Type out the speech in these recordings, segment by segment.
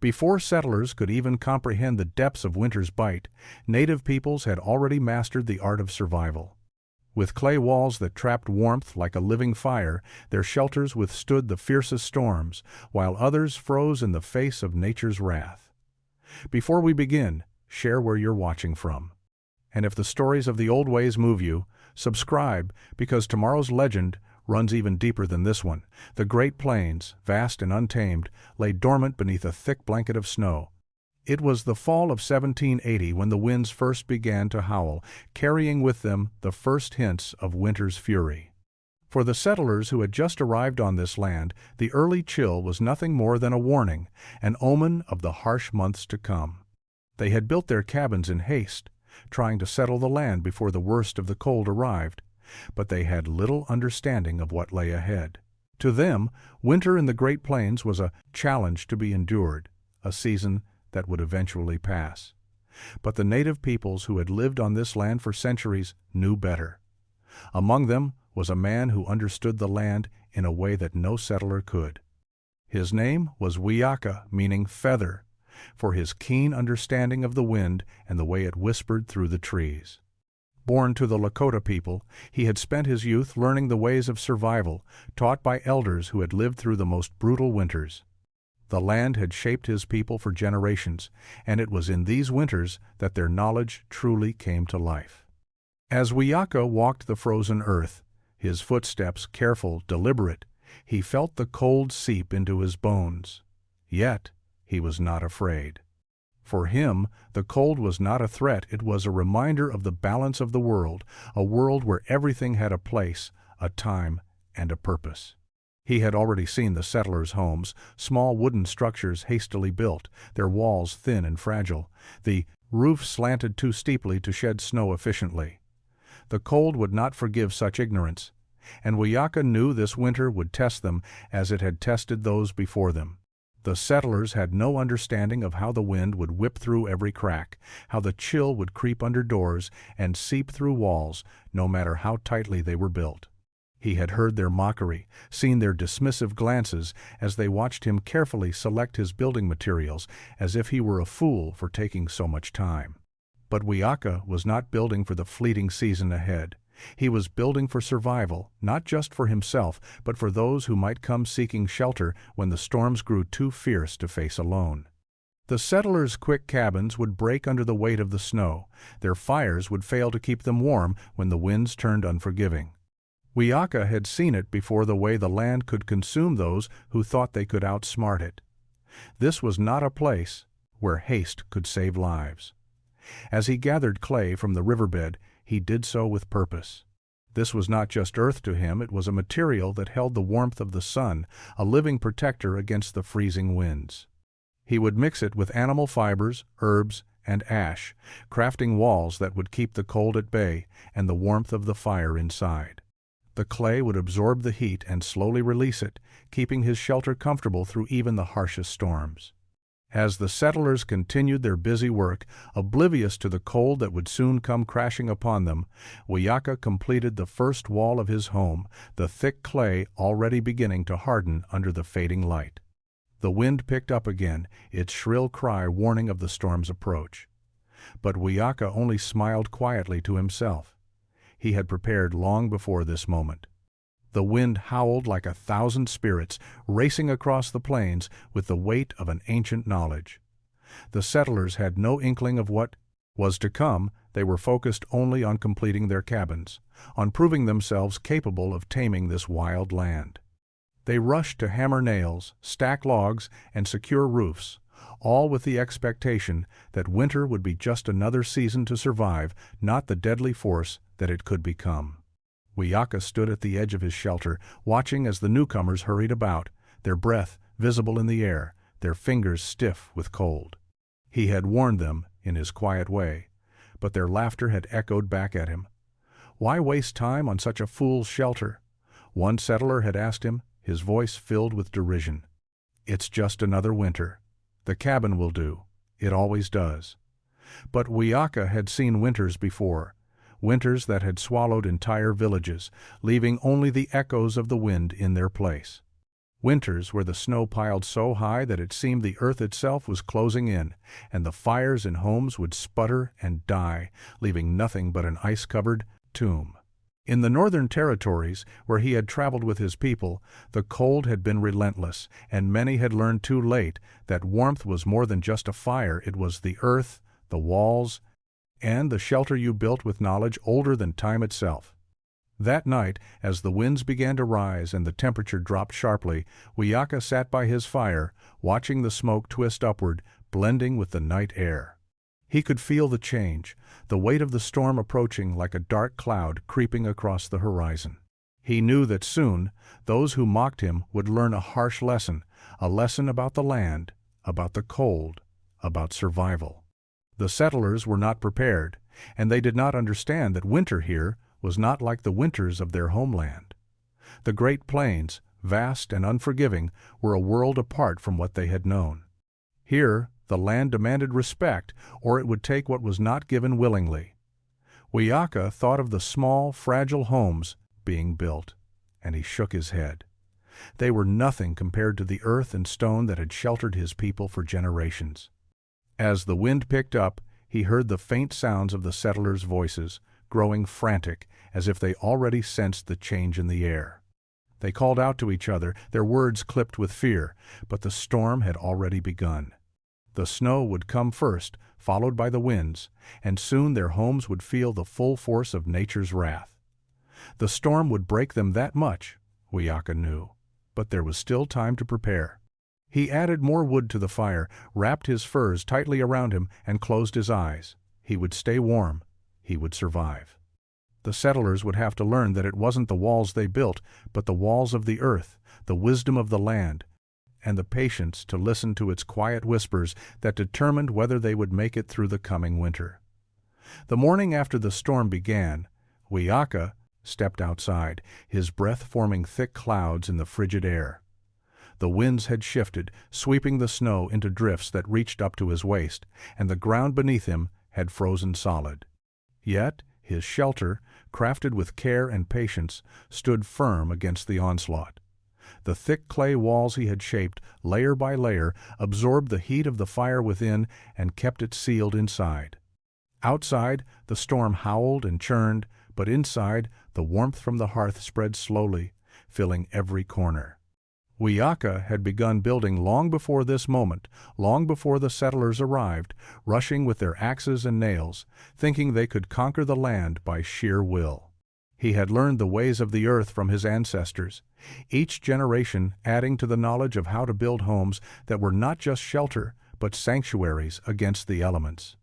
Before settlers could even comprehend the depths of winter's bite, native peoples had already mastered the art of survival. With clay walls that trapped warmth like a living fire, their shelters withstood the fiercest storms, while others froze in the face of nature's wrath. Before we begin, share where you're watching from. And if the stories of the old ways move you, subscribe, because tomorrow's legend runs even deeper than this one. The Great Plains, vast and untamed, lay dormant beneath a thick blanket of snow. It was the fall of 1780 when the winds first began to howl, carrying with them the first hints of winter's fury. For the settlers who had just arrived on this land, the early chill was nothing more than a warning, an omen of the harsh months to come. They had built their cabins in haste, trying to settle the land before the worst of the cold arrived, but they had little understanding of what lay ahead. To them, winter in the Great Plains was a challenge to be endured, a season that would eventually pass. But the native peoples who had lived on this land for centuries knew better. Among them was a man who understood the land in a way that no settler could. His name was Wiyaka, meaning feather, for his keen understanding of the wind and the way it whispered through the trees. Born to the Lakota people, he had spent his youth learning the ways of survival, taught by elders who had lived through the most brutal winters. The land had shaped his people for generations, and it was in these winters that their knowledge truly came to life. As Wiyaka walked the frozen earth, his footsteps careful, deliberate, he felt the cold seep into his bones. Yet he was not afraid. For him, the cold was not a threat, it was a reminder of the balance of the world, a world where everything had a place, a time, and a purpose. He had already seen the settlers' homes, small wooden structures hastily built, their walls thin and fragile, the roof slanted too steeply to shed snow efficiently. The cold would not forgive such ignorance, and Wiyaka knew this winter would test them as it had tested those before them. The settlers had no understanding of how the wind would whip through every crack, how the chill would creep under doors and seep through walls, no matter how tightly they were built. He had heard their mockery, seen their dismissive glances as they watched him carefully select his building materials, as if he were a fool for taking so much time. But Wiyaka was not building for the fleeting season ahead. He was building for survival, not just for himself, but for those who might come seeking shelter when the storms grew too fierce to face alone. The settlers' quick cabins would break under the weight of the snow. Their fires would fail to keep them warm when the winds turned unforgiving. Wiyaka had seen it before, the way the land could consume those who thought they could outsmart it. This was not a place where haste could save lives. As he gathered clay from the riverbed, he did so with purpose. This was not just earth to him, it was a material that held the warmth of the sun, a living protector against the freezing winds. He would mix it with animal fibers, herbs, and ash, crafting walls that would keep the cold at bay and the warmth of the fire inside. The clay would absorb the heat and slowly release it, keeping his shelter comfortable through even the harshest storms. As the settlers continued their busy work, oblivious to the cold that would soon come crashing upon them, Wiyaka completed the first wall of his home, the thick clay already beginning to harden under the fading light. The wind picked up again, its shrill cry warning of the storm's approach. But Wiyaka only smiled quietly to himself. He had prepared long before this moment. The wind howled like 1,000 spirits, racing across the plains with the weight of an ancient knowledge. The settlers had no inkling of what was to come. They were focused only on completing their cabins, on proving themselves capable of taming this wild land. They rushed to hammer nails, stack logs, and secure roofs, all with the expectation that winter would be just another season to survive, not the deadly force that it could become. Wiyaka stood at the edge of his shelter, watching as the newcomers hurried about, their breath visible in the air, their fingers stiff with cold. He had warned them in his quiet way, but their laughter had echoed back at him. Why waste time on such a fool's shelter? One settler had asked him, his voice filled with derision. It's just another winter. The cabin will do. It always does. But Wiyaka had seen winters before, winters that had swallowed entire villages, leaving only the echoes of the wind in their place. Winters where the snow piled so high that it seemed the earth itself was closing in, and the fires in homes would sputter and die, leaving nothing but an ice-covered tomb. In the northern territories, where he had traveled with his people, the cold had been relentless, and many had learned too late that warmth was more than just a fire. It was the earth, the walls, and the shelter you built with knowledge older than time itself. That night, as the winds began to rise and the temperature dropped sharply, Wiyaka sat by his fire, watching the smoke twist upward, blending with the night air. He could feel the change, the weight of the storm approaching like a dark cloud creeping across the horizon. He knew that soon those who mocked him would learn a harsh lesson, a lesson about the land, about the cold, about survival. The settlers were not prepared, and they did not understand that winter here was not like the winters of their homeland. The Great Plains, vast and unforgiving, were a world apart from what they had known. Here, the land demanded respect, or it would take what was not given willingly. Wiyaka thought of the small, fragile homes being built, and he shook his head. They were nothing compared to the earth and stone that had sheltered his people for generations. As the wind picked up, he heard the faint sounds of the settlers' voices, growing frantic, as if they already sensed the change in the air. They called out to each other, their words clipped with fear, but the storm had already begun. The snow would come first, followed by the winds, and soon their homes would feel the full force of nature's wrath. The storm would break them that much, Wiyaka knew, but there was still time to prepare. He added more wood to the fire, wrapped his furs tightly around him, and closed his eyes. He would stay warm. He would survive. The settlers would have to learn that it wasn't the walls they built, but the walls of the earth, the wisdom of the land, and the patience to listen to its quiet whispers that determined whether they would make it through the coming winter. The morning after the storm began, Wiyaka stepped outside, his breath forming thick clouds in the frigid air. The winds had shifted, sweeping the snow into drifts that reached up to his waist, and the ground beneath him had frozen solid. Yet his shelter, crafted with care and patience, stood firm against the onslaught. The thick clay walls he had shaped, layer by layer, absorbed the heat of the fire within and kept it sealed inside. Outside, the storm howled and churned, but inside, the warmth from the hearth spread slowly, filling every corner. Wiyaka had begun building long before this moment, long before the settlers arrived, rushing with their axes and nails, thinking they could conquer the land by sheer will. He had learned the ways of the earth from his ancestors, each generation adding to the knowledge of how to build homes that were not just shelter, but sanctuaries against the elements.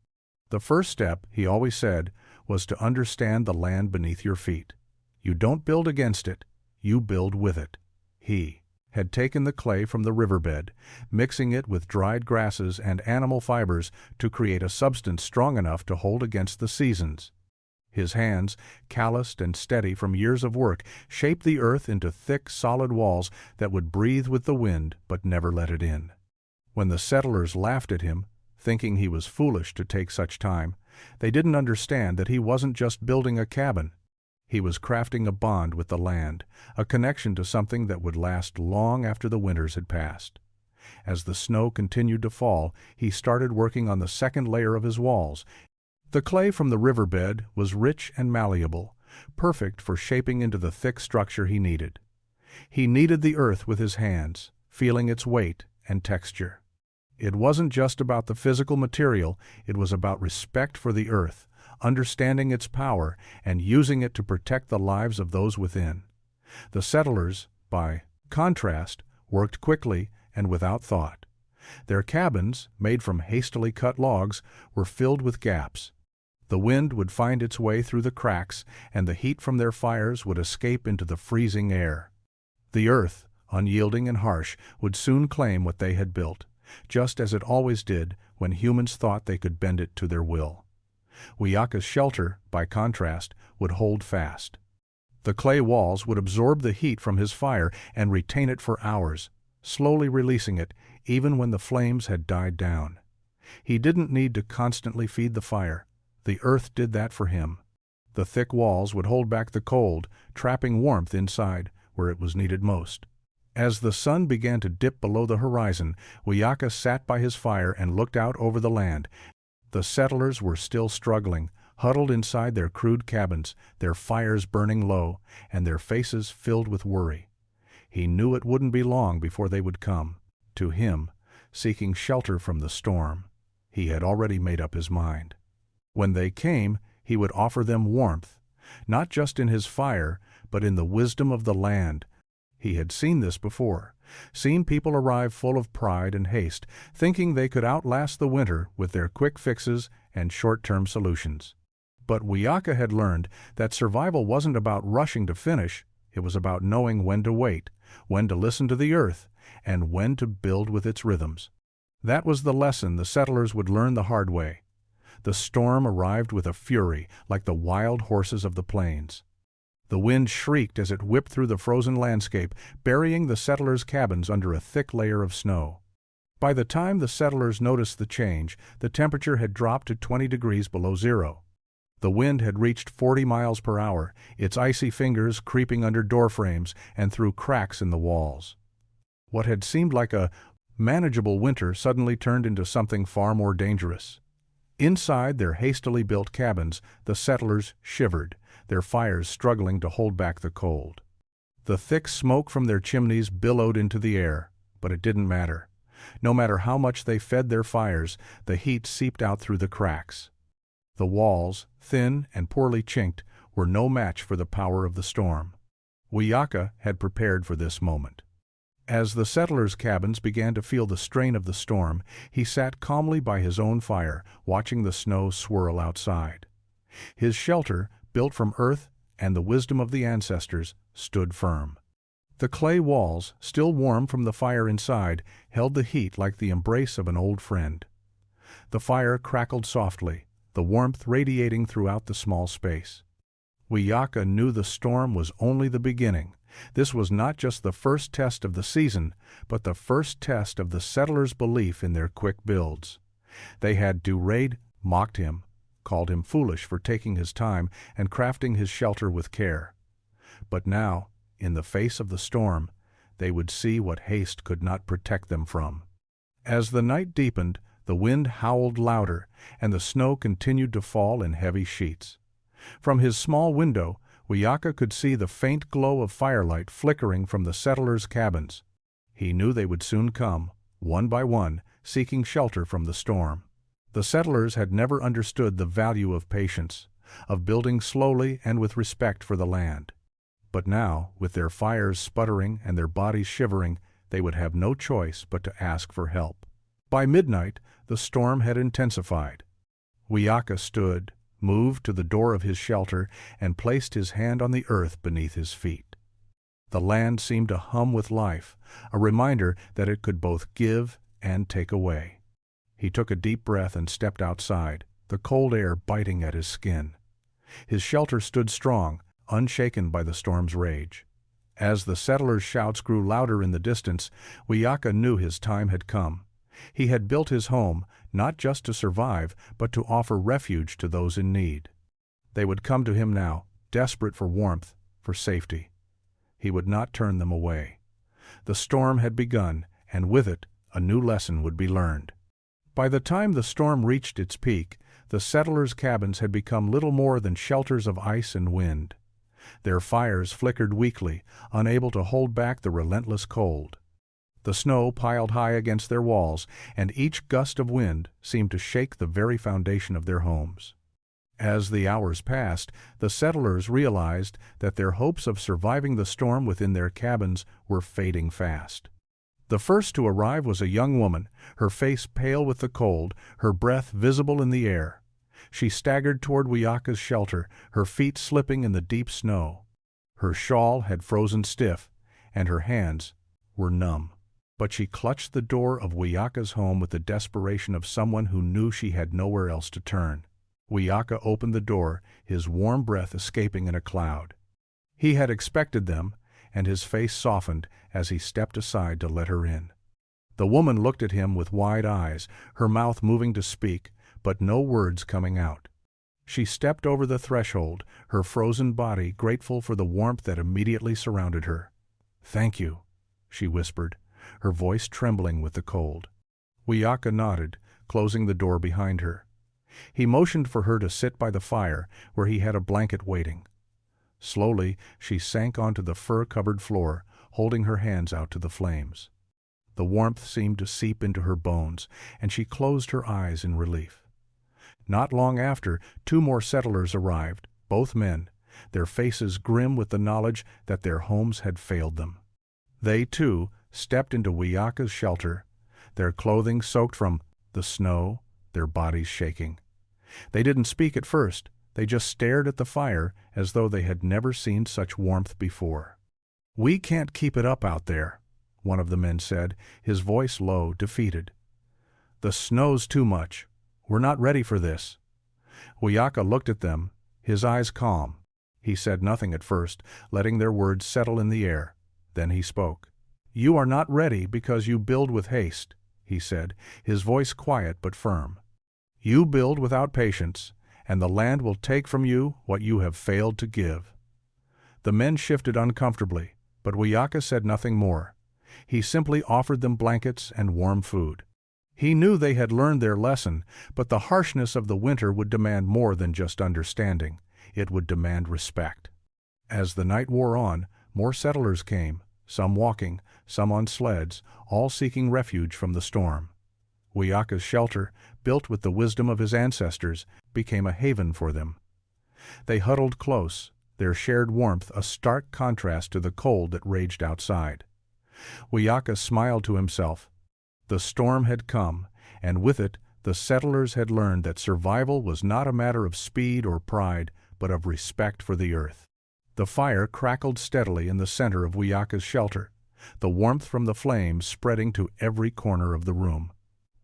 The first step, he always said, was to understand the land beneath your feet. You don't build against it, you build with it. He had taken the clay from the riverbed, mixing it with dried grasses and animal fibers to create a substance strong enough to hold against the seasons. His hands, calloused and steady from years of work, shaped the earth into thick, solid walls that would breathe with the wind but never let it in. When the settlers laughed at him, thinking he was foolish to take such time, they didn't understand that he wasn't just building a cabin. He was crafting a bond with the land, a connection to something that would last long after the winters had passed. As the snow continued to fall, he started working on the second layer of his walls. The clay from the riverbed was rich and malleable, perfect for shaping into the thick structure he needed. He kneaded the earth with his hands, feeling its weight and texture. It wasn't just about the physical material, it was about respect for the earth, understanding its power, and using it to protect the lives of those within. The settlers, by contrast, worked quickly and without thought. Their cabins, made from hastily cut logs, were filled with gaps. The wind would find its way through the cracks, and the heat from their fires would escape into the freezing air. The earth, unyielding and harsh, would soon claim what they had built, just as it always did when humans thought they could bend it to their will. Wiyaka's shelter, by contrast, would hold fast. The clay walls would absorb the heat from his fire and retain it for hours, slowly releasing it even when the flames had died down. He didn't need to constantly feed the fire. The earth did that for him. The thick walls would hold back the cold, trapping warmth inside where it was needed most. As the sun began to dip below the horizon, Wiyaka sat by his fire and looked out over the land. The settlers were still struggling, huddled inside their crude cabins, their fires burning low, and their faces filled with worry. He knew it wouldn't be long before they would come, to him, seeking shelter from the storm. He had already made up his mind. When they came, he would offer them warmth, not just in his fire, but in the wisdom of the land. He had seen this before, seen people arrive full of pride and haste, thinking they could outlast the winter with their quick fixes and short-term solutions. But Wiyaka had learned that survival wasn't about rushing to finish, it was about knowing when to wait, when to listen to the earth, and when to build with its rhythms. That was the lesson the settlers would learn the hard way. The storm arrived with a fury like the wild horses of the plains. The wind shrieked as it whipped through the frozen landscape, burying the settlers' cabins under a thick layer of snow. By the time the settlers noticed the change, the temperature had dropped to 20 degrees below zero. The wind had reached 40 miles per hour, its icy fingers creeping under doorframes and through cracks in the walls. What had seemed like a manageable winter suddenly turned into something far more dangerous. Inside their hastily built cabins, the settlers shivered, their fires struggling to hold back the cold. The thick smoke from their chimneys billowed into the air, but it didn't matter. No matter how much they fed their fires, the heat seeped out through the cracks. The walls, thin and poorly chinked, were no match for the power of the storm. Wiyaka had prepared for this moment. As the settlers' cabins began to feel the strain of the storm, he sat calmly by his own fire, watching the snow swirl outside. His shelter, built from earth and the wisdom of the ancestors, stood firm. The clay walls, still warm from the fire inside, held the heat like the embrace of an old friend. The fire crackled softly, the warmth radiating throughout the small space. Wiyaka knew the storm was only the beginning. This was not just the first test of the season, but the first test of the settlers' belief in their quick builds. They had defied, mocked him, called him foolish for taking his time and crafting his shelter with care. But now, in the face of the storm, they would see what haste could not protect them from. As the night deepened, the wind howled louder, and the snow continued to fall in heavy sheets. From his small window, Wiyaka could see the faint glow of firelight flickering from the settlers' cabins. He knew they would soon come, one by one, seeking shelter from the storm. The settlers had never understood the value of patience, of building slowly and with respect for the land. But now, with their fires sputtering and their bodies shivering, they would have no choice but to ask for help. By midnight, the storm had intensified. Wiyaka stood, moved to the door of his shelter, and placed his hand on the earth beneath his feet. The land seemed to hum with life, a reminder that it could both give and take away. He took a deep breath and stepped outside, the cold air biting at his skin. His shelter stood strong, unshaken by the storm's rage. As the settlers' shouts grew louder in the distance, Wiyaka knew his time had come. He had built his home, not just to survive, but to offer refuge to those in need. They would come to him now, desperate for warmth, for safety. He would not turn them away. The storm had begun, and with it, a new lesson would be learned. By the time the storm reached its peak, the settlers' cabins had become little more than shelters of ice and wind. Their fires flickered weakly, unable to hold back the relentless cold. The snow piled high against their walls, and each gust of wind seemed to shake the very foundation of their homes. As the hours passed, the settlers realized that their hopes of surviving the storm within their cabins were fading fast. The first to arrive was a young woman, her face pale with the cold, her breath visible in the air. She staggered toward Wiyaka's shelter, her feet slipping in the deep snow. Her shawl had frozen stiff, and her hands were numb. But she clutched the door of Wiyaka's home with the desperation of someone who knew she had nowhere else to turn. Wiyaka opened the door, his warm breath escaping in a cloud. He had expected them, and his face softened as he stepped aside to let her in. The woman looked at him with wide eyes, her mouth moving to speak, but no words coming out. She stepped over the threshold, her frozen body grateful for the warmth that immediately surrounded her. "Thank you," she whispered, her voice trembling with the cold. Wiyaka nodded, closing the door behind her. He motioned for her to sit by the fire, where he had a blanket waiting. Slowly, she sank onto the fur-covered floor, holding her hands out to the flames. The warmth seemed to seep into her bones, and she closed her eyes in relief. Not long after, 2 more settlers arrived, both men, their faces grim with the knowledge that their homes had failed them. They, too, stepped into Wiyaka's shelter, their clothing soaked from the snow, their bodies shaking. They didn't speak at first, they just stared at the fire as though they had never seen such warmth before. "We can't keep it up out there," one of the men said, his voice low, defeated. "The snow's too much. We're not ready for this." Wiyaka looked at them, his eyes calm. He said nothing at first, letting their words settle in the air. Then he spoke. "You are not ready because you build with haste," he said, his voice quiet but firm. "You build without patience, and the land will take from you what you have failed to give." The men shifted uncomfortably, but Wiyaka said nothing more. He simply offered them blankets and warm food. He knew they had learned their lesson, but the harshness of the winter would demand more than just understanding. It would demand respect. As the night wore on, more settlers came, some walking, some on sleds, all seeking refuge from the storm. Wiyaka's shelter, built with the wisdom of his ancestors, became a haven for them. They huddled close, their shared warmth a stark contrast to the cold that raged outside. Wiyaka smiled to himself. The storm had come, and with it the settlers had learned that survival was not a matter of speed or pride, but of respect for the earth. The fire crackled steadily in the center of Wiyaka's shelter, the warmth from the flames spreading to every corner of the room.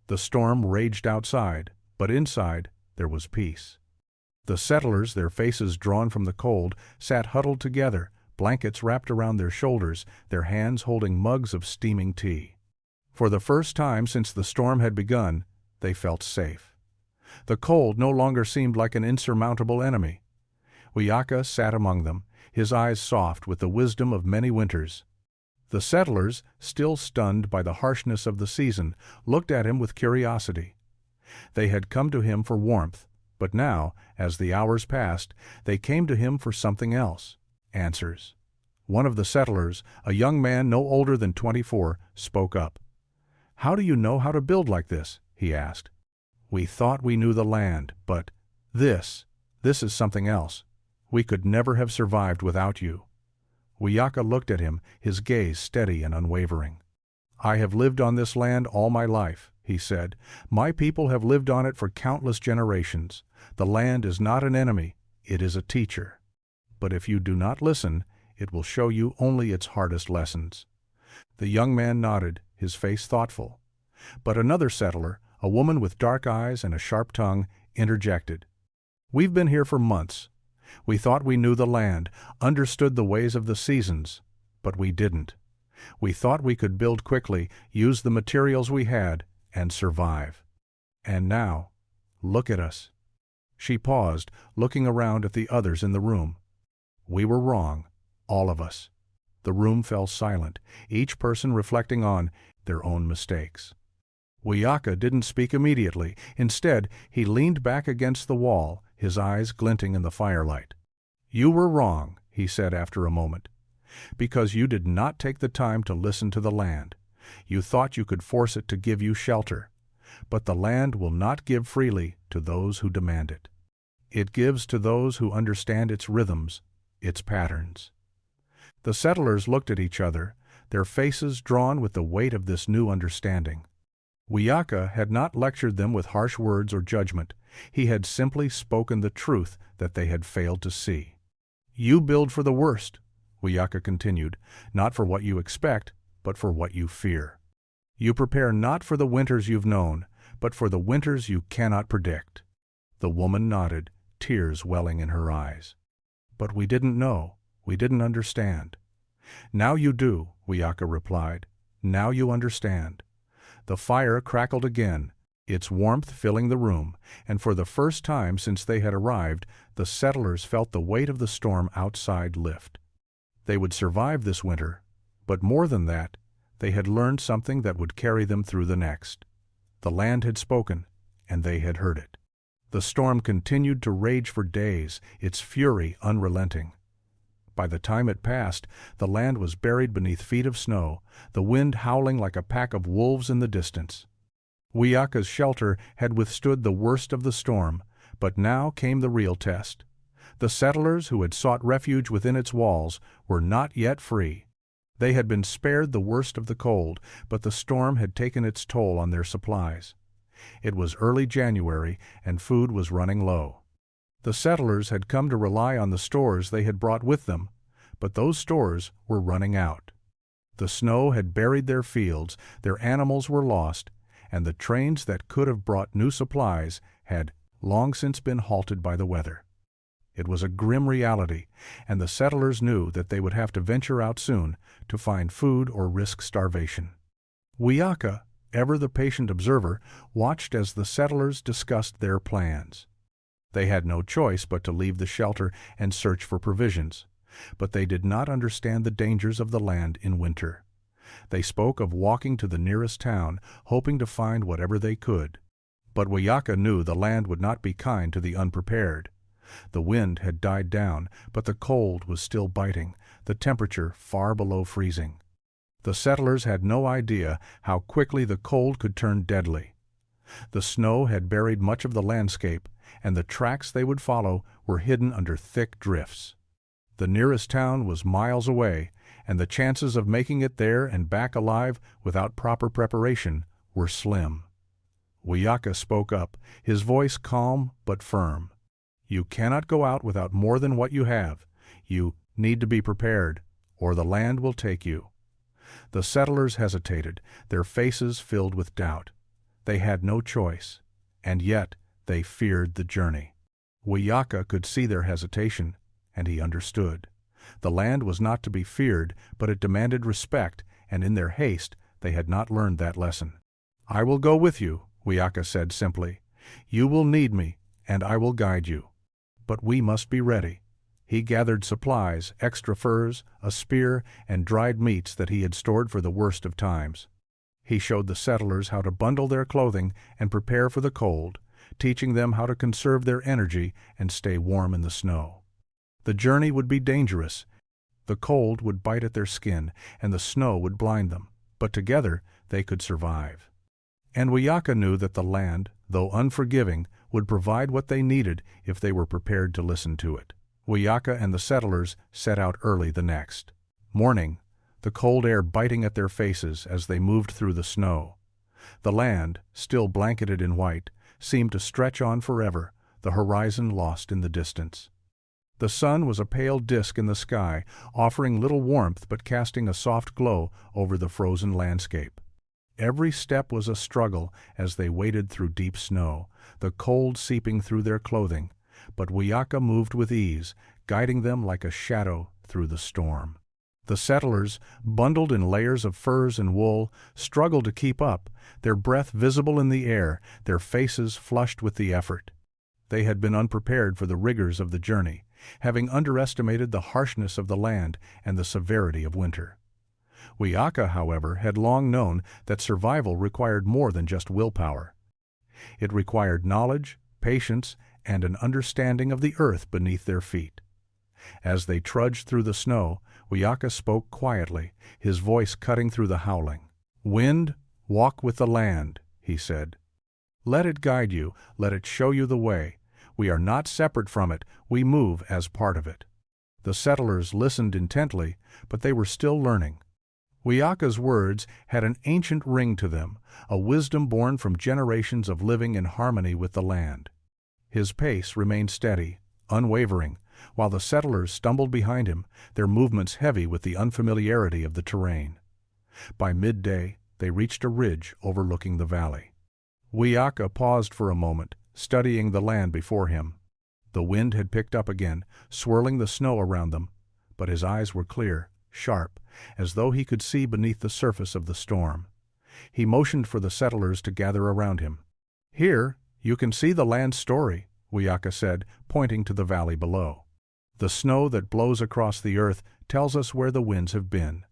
The storm raged outside, but inside there was peace. The settlers, their faces drawn from the cold, sat huddled together, blankets wrapped around their shoulders, their hands holding mugs of steaming tea. For the first time since the storm had begun, they felt safe. The cold no longer seemed like an insurmountable enemy. Wiyaka sat among them, his eyes soft with the wisdom of many winters. The settlers, still stunned by the harshness of the season, looked at him with curiosity. They had come to him for warmth, but now, as the hours passed, they came to him for something else, answers. One of the settlers, a young man no older than 24, spoke up. "How do you know how to build like this?" he asked. "We thought we knew the land, but this is something else. We could never have survived without you." Wiyaka looked at him, his gaze steady and unwavering. "I have lived on this land all my life," he said. "My people have lived on it for countless generations. The land is not an enemy, it is a teacher. But if you do not listen, it will show you only its hardest lessons." The young man nodded, his face thoughtful. But another settler, a woman with dark eyes and a sharp tongue, interjected. "We've been here for months. We thought we knew the land, understood the ways of the seasons, but we didn't. We thought we could build quickly, use the materials we had, and survive. And now, look at us." She paused, looking around at the others in the room. "We were wrong, all of us." The room fell silent, each person reflecting on their own mistakes. Wiyaka didn't speak immediately. Instead, he leaned back against the wall, his eyes glinting in the firelight. "You were wrong," he said after a moment, "because you did not take the time to listen to the land. You thought you could force it to give you shelter. But the land will not give freely to those who demand it. It gives to those who understand its rhythms, its patterns." The settlers looked at each other, their faces drawn with the weight of this new understanding. Wiyaka had not lectured them with harsh words or judgment. He had simply spoken the truth that they had failed to see. "You build for the worst," Wiyaka continued, "not for what you expect, but for what you fear. You prepare not for the winters you've known, but for the winters you cannot predict." The woman nodded, tears welling in her eyes. "But we didn't know. We didn't understand." "Now you do," Wiyaka replied. "Now you understand." The fire crackled again, its warmth filling the room, and for the first time since they had arrived, the settlers felt the weight of the storm outside lift. They would survive this winter, but more than that, They had learned something that would carry them through the next. The land had spoken, and they had heard it. The storm continued to rage for days, its fury unrelenting. By the time it passed, the land was buried beneath feet of snow, the wind howling like a pack of wolves in the distance. Wiyaka's shelter had withstood the worst of the storm, but now came the real test. The settlers who had sought refuge within its walls were not yet free. They had been spared the worst of the cold, but the storm had taken its toll on their supplies. It was early January, and food was running low. The settlers had come to rely on the stores they had brought with them, but those stores were running out. The snow had buried their fields, their animals were lost, and the trains that could have brought new supplies had long since been halted by the weather. It was a grim reality, and the settlers knew that they would have to venture out soon to find food or risk starvation. Wiyaka, ever the patient observer, watched as the settlers discussed their plans. They had no choice but to leave the shelter and search for provisions, but they did not understand the dangers of the land in winter. They spoke of walking to the nearest town, hoping to find whatever they could. But Wiyaka knew the land would not be kind to the unprepared. The wind had died down, but the cold was still biting, the temperature far below freezing. The settlers had no idea how quickly the cold could turn deadly. The snow had buried much of the landscape, and the tracks they would follow were hidden under thick drifts. The nearest town was miles away, and the chances of making it there and back alive without proper preparation were slim. Wiyaka spoke up, his voice calm but firm. "You cannot go out without more than what you have. You need to be prepared, or the land will take you." The settlers hesitated, their faces filled with doubt. They had no choice, and yet they feared the journey. Wiyaka could see their hesitation, and he understood. The land was not to be feared, but it demanded respect, and in their haste they had not learned that lesson. "I will go with you," Wiyaka said simply. "You will need me, and I will guide you. But we must be ready." He gathered supplies, extra furs, a spear, and dried meats that he had stored for the worst of times. He showed the settlers how to bundle their clothing and prepare for the cold, teaching them how to conserve their energy and stay warm in the snow. The journey would be dangerous. The cold would bite at their skin, and the snow would blind them, but together they could survive. And Wiyaka knew that the land, though unforgiving, would provide what they needed if they were prepared to listen to it. Wiyaka and the settlers set out early the next morning, the cold air biting at their faces as they moved through the snow. The land, still blanketed in white, seemed to stretch on forever, the horizon lost in the distance. The sun was a pale disk in the sky, offering little warmth but casting a soft glow over the frozen landscape. Every step was a struggle as they waded through deep snow, the cold seeping through their clothing, but Wiyaka moved with ease, guiding them like a shadow through the storm. The settlers, bundled in layers of furs and wool, struggled to keep up, their breath visible in the air, their faces flushed with the effort. They had been unprepared for the rigors of the journey, having underestimated the harshness of the land and the severity of winter. Wiyaka, however, had long known that survival required more than just willpower. It required knowledge, patience, and an understanding of the earth beneath their feet. As they trudged through the snow, Wiyaka spoke quietly, his voice cutting through the howling. "Wind, walk with the land," he said. "Let it guide you, let it show you the way. We are not separate from it, we move as part of it." The settlers listened intently, but they were still learning. Wiyaka's words had an ancient ring to them, a wisdom born from generations of living in harmony with the land. His pace remained steady, unwavering, while the settlers stumbled behind him, their movements heavy with the unfamiliarity of the terrain. By midday, they reached a ridge overlooking the valley. Wiyaka paused for a moment, studying the land before him. The wind had picked up again, swirling the snow around them, but his eyes were clear, sharp, as though he could see beneath the surface of the storm. He motioned for the settlers to gather around him. "Here, you can see the land's story," Wiyaka said, pointing to the valley below. "The snow that blows across the earth tells us where the winds have been.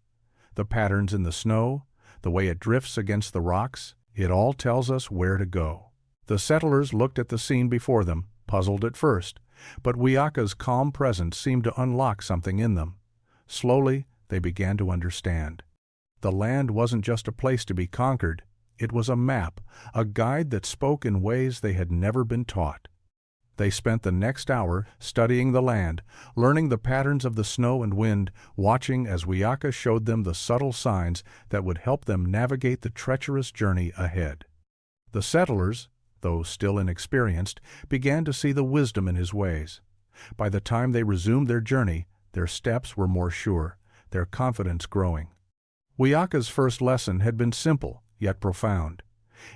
The patterns in the snow, the way it drifts against the rocks, it all tells us where to go. The settlers looked at the scene before them, puzzled at first, but Wiaka's calm presence seemed to unlock something in them. Slowly, they began to understand. The land wasn't just a place to be conquered. It was a map, a guide that spoke in ways they had never been taught. They spent the next hour studying the land, learning the patterns of the snow and wind, watching as Wiaka showed them the subtle signs that would help them navigate the treacherous journey ahead. The settlers, though still inexperienced, began to see the wisdom in his ways. By the time they resumed their journey, their steps were more sure, their confidence growing. Wiaka's first lesson had been simple, yet profound.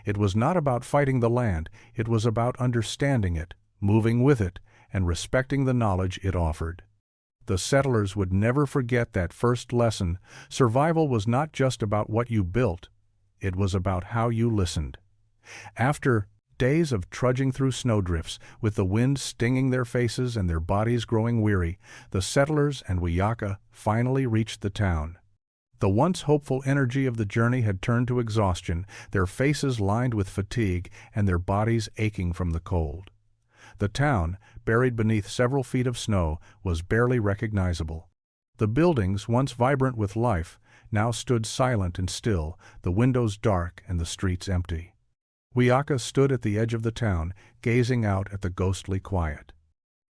It was not about fighting the land, it was about understanding it, moving with it, and respecting the knowledge it offered. The settlers would never forget that first lesson. Survival was not just about what you built, it was about how you listened. After days of trudging through snowdrifts, with the wind stinging their faces and their bodies growing weary, the settlers and Wiaka finally reached the town. The once hopeful energy of the journey had turned to exhaustion, their faces lined with fatigue and their bodies aching from the cold. The town, buried beneath several feet of snow, was barely recognizable. The buildings, once vibrant with life, now stood silent and still, the windows dark and the streets empty. Wiaka stood at the edge of the town, gazing out at the ghostly quiet.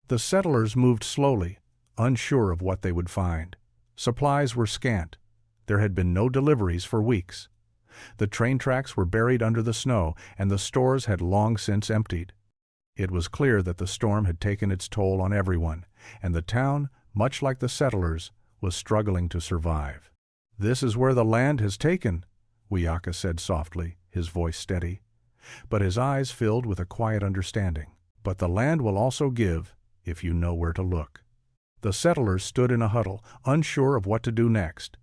The settlers moved slowly, unsure of what they would find. Supplies were scant. There had been no deliveries for weeks. The train tracks were buried under the snow, and the stores had long since emptied. It was clear that the storm had taken its toll on everyone, and the town, much like the settlers, was struggling to survive. "This is where the land has taken," Wiaka said softly, his voice steady. But his eyes filled with a quiet understanding. "But the land will also give, if you know where to look." The settlers stood in a huddle, unsure of what to do next.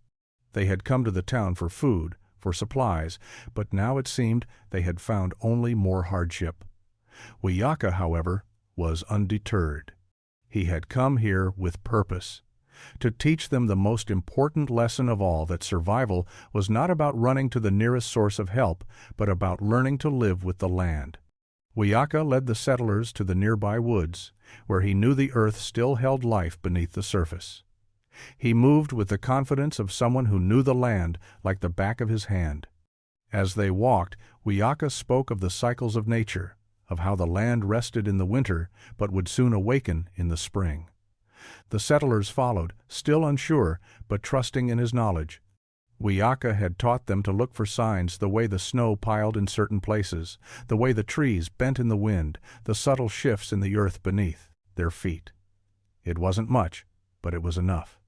They had come to the town for food, for supplies, but now it seemed they had found only more hardship. Wiaka, however, was undeterred. He had come here with purpose, to teach them the most important lesson of all, that survival was not about running to the nearest source of help, but about learning to live with the land. Wiaka led the settlers to the nearby woods, where he knew the earth still held life beneath the surface. He moved with the confidence of someone who knew the land like the back of his hand. As they walked, Wiaka spoke of the cycles of nature, of how the land rested in the winter but would soon awaken in the spring. The settlers followed, still unsure, but trusting in his knowledge. Wiaka had taught them to look for signs, the way the snow piled in certain places, the way the trees bent in the wind, the subtle shifts in the earth beneath their feet. It wasn't much, but it was enough.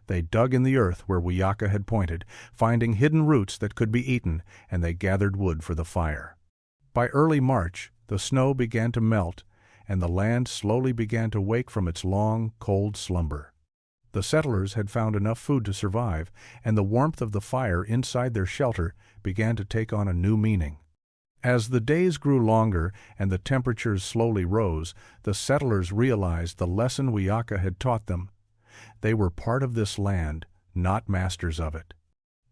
They dug in the earth where Wiaka had pointed, finding hidden roots that could be eaten, and they gathered wood for the fire. By early March, the snow began to melt, and the land slowly began to wake from its long, cold slumber. The settlers had found enough food to survive, and the warmth of the fire inside their shelter began to take on a new meaning. As the days grew longer and the temperatures slowly rose, the settlers realized the lesson Wiaka had taught them. They were part of this land, not masters of it.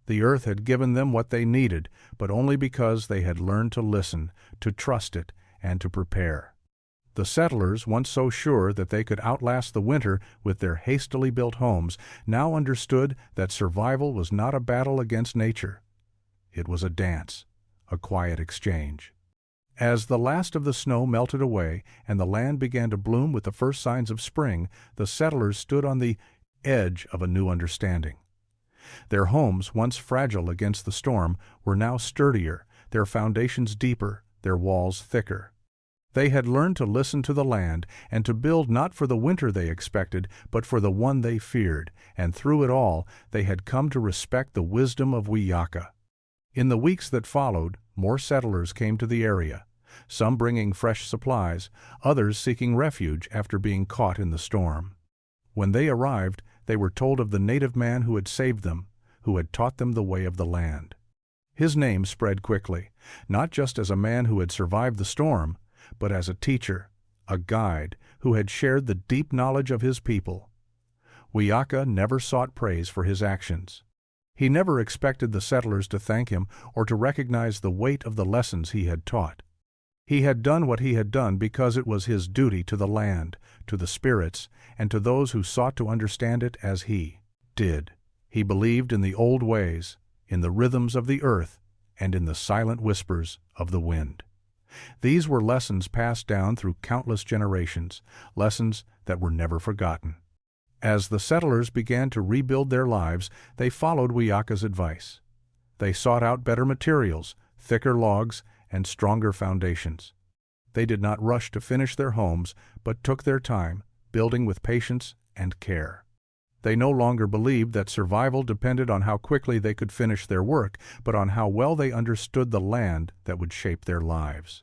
The earth had given them what they needed, but only because they had learned to listen, to trust it, and to prepare. The settlers, once so sure that they could outlast the winter with their hastily built homes, now understood that survival was not a battle against nature. It was a dance, a quiet exchange. As the last of the snow melted away and the land began to bloom with the first signs of spring, the settlers stood on the edge of a new understanding. Their homes, once fragile against the storm, were now sturdier, their foundations deeper, their walls thicker. They had learned to listen to the land and to build not for the winter they expected, but for the one they feared, and through it all they had come to respect the wisdom of Wiaka. In the weeks that followed, more settlers came to the area, some bringing fresh supplies, others seeking refuge after being caught in the storm. When they arrived, they were told of the native man who had saved them, who had taught them the way of the land. His name spread quickly, not just as a man who had survived the storm, but as a teacher, a guide, who had shared the deep knowledge of his people. Wiaka never sought praise for his actions. He never expected the settlers to thank him or to recognize the weight of the lessons he had taught. He had done what he had done because it was his duty to the land, to the spirits, and to those who sought to understand it as he did. He believed in the old ways, in the rhythms of the earth, and in the silent whispers of the wind. These were lessons passed down through countless generations, lessons that were never forgotten. As the settlers began to rebuild their lives, they followed Wiyaka's advice. They sought out better materials, thicker logs, and stronger foundations. They did not rush to finish their homes, but took their time, building with patience and care. They no longer believed that survival depended on how quickly they could finish their work, but on how well they understood the land that would shape their lives.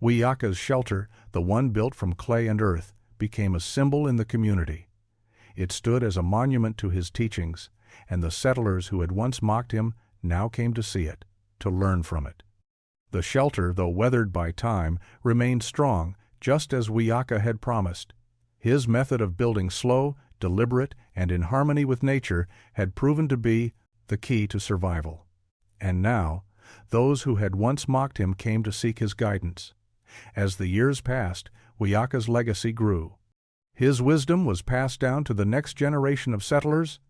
Wiyaka's shelter, the one built from clay and earth, became a symbol in the community. It stood as a monument to his teachings, and the settlers who had once mocked him now came to see it, to learn from it. The shelter, though weathered by time, remained strong, just as Wiyaka had promised. His method of building slow, deliberate, and in harmony with nature had proven to be the key to survival. And now, those who had once mocked him came to seek his guidance. As the years passed, Wiyaka's legacy grew. His wisdom was passed down to the next generation of settlers,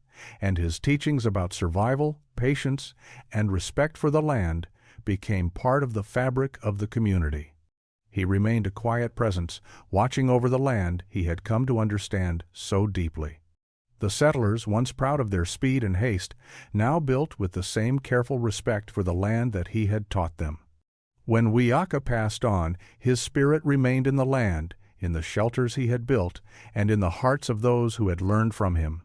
and his teachings about survival, patience, and respect for the land became part of the fabric of the community. He remained a quiet presence, watching over the land he had come to understand so deeply. The settlers, once proud of their speed and haste, now built with the same careful respect for the land that he had taught them. When Wiyaka passed on, his spirit remained in the land, in the shelters he had built, and in the hearts of those who had learned from him.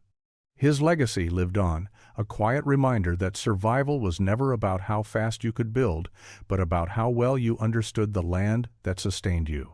His legacy lived on, a quiet reminder that survival was never about how fast you could build, but about how well you understood the land that sustained you.